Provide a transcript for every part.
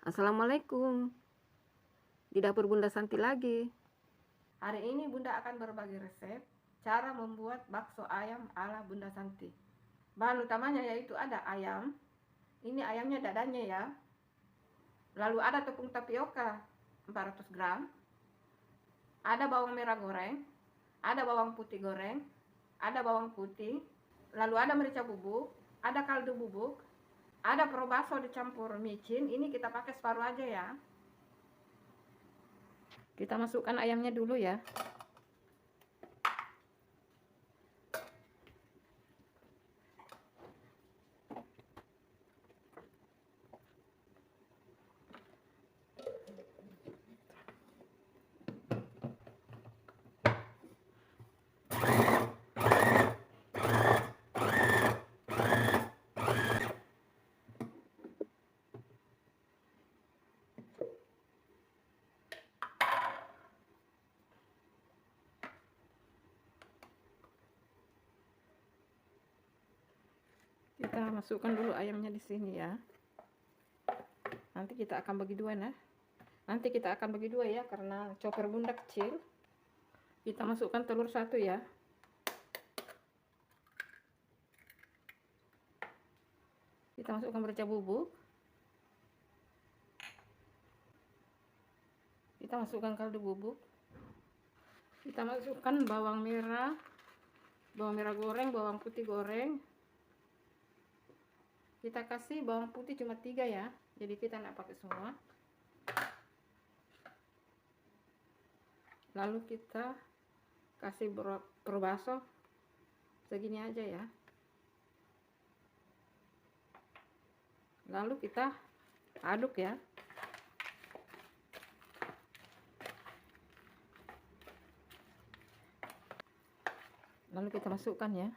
Assalamualaikum, di dapur Bunda Santi lagi. Hari ini Bunda akan berbagi resep cara membuat bakso ayam ala Bunda Santi. Bahan utamanya yaitu ada ayam, ini ayamnya dadanya ya. Lalu ada tepung tapioka 400 gram, ada bawang merah goreng, ada bawang putih goreng, ada bawang putih, lalu ada merica bubuk, ada kaldu bubuk, ada perobaso dicampur micin, ini kita pakai separuh aja ya. Kita masukkan ayamnya dulu ya. Kita masukkan dulu ayamnya di sini ya. Nanti kita akan bagi dua ya, karena chopper Bunda kecil. Kita masukkan telur satu ya. Kita masukkan merica bubuk. Kita masukkan kaldu bubuk. Kita masukkan bawang merah goreng, bawang putih goreng. Kita kasih bawang putih cuma 3 ya, jadi kita nggak pakai semua. Lalu kita kasih perobaso segini aja ya. Lalu kita aduk ya. Lalu kita masukkan ya.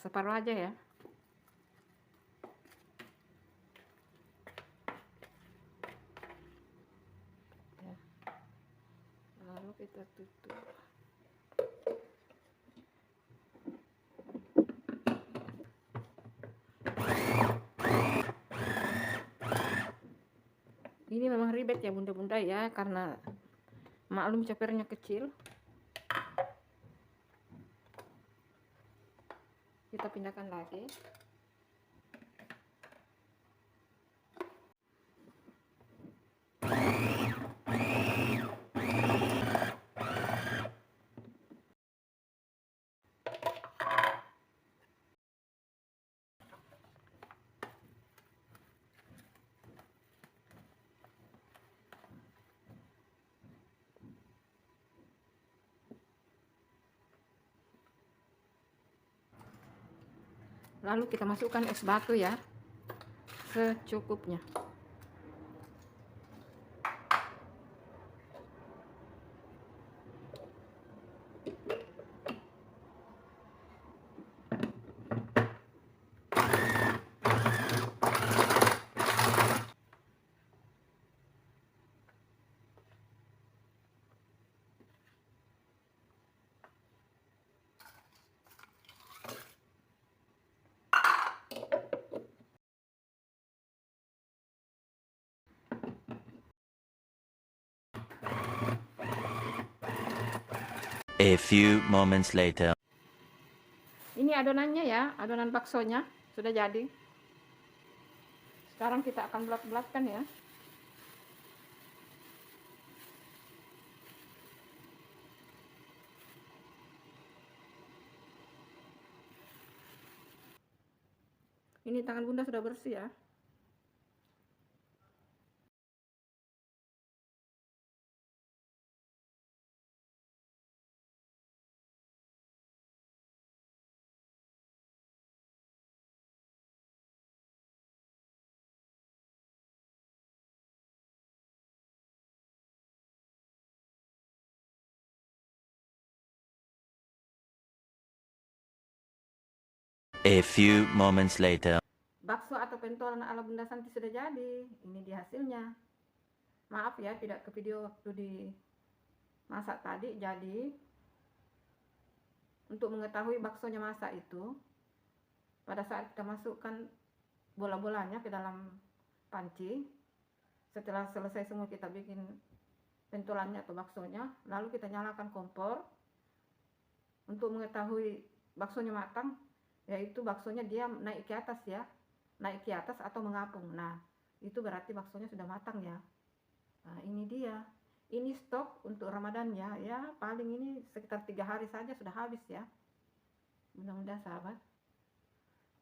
Separuh aja ya. Lalu kita tutup. Ini memang ribet ya bunda-bunda ya, karena maklum choppernya kecil. Kita pindahkan lagi. Lalu kita masukkan es batu ya, secukupnya. A few moments later. Ini adonannya ya, adonan baksonya sudah jadi. Sekarang kita akan bulat-bulatkan ya. Ini tangan bunda sudah bersih ya. A few moments later. Bakso atau pentolan ala Bunda Santi sudah jadi. Ini dia hasilnya. Maaf ya, tidak ke video waktu di masak tadi. Jadi untuk mengetahui baksonya masak itu, pada saat kita masukkan bola-bolanya ke dalam panci, setelah selesai semua kita bikin pentolannya atau baksonya, lalu kita nyalakan kompor untuk mengetahui baksonya matang, yaitu baksonya dia naik ke atas ya, naik ke atas atau mengapung. Nah, itu berarti baksonya sudah matang ya. Nah, ini dia. Ini stok untuk Ramadan ya. Ya, paling ini sekitar 3 hari saja sudah habis ya. Mudah-mudahan sahabat.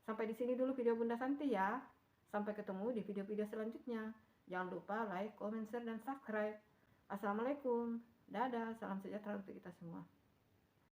Sampai di sini dulu video Bunda Santi ya. Sampai ketemu di video-video selanjutnya. Jangan lupa like, comment, share, dan subscribe. Assalamualaikum. Dadah, salam sejahtera untuk kita semua.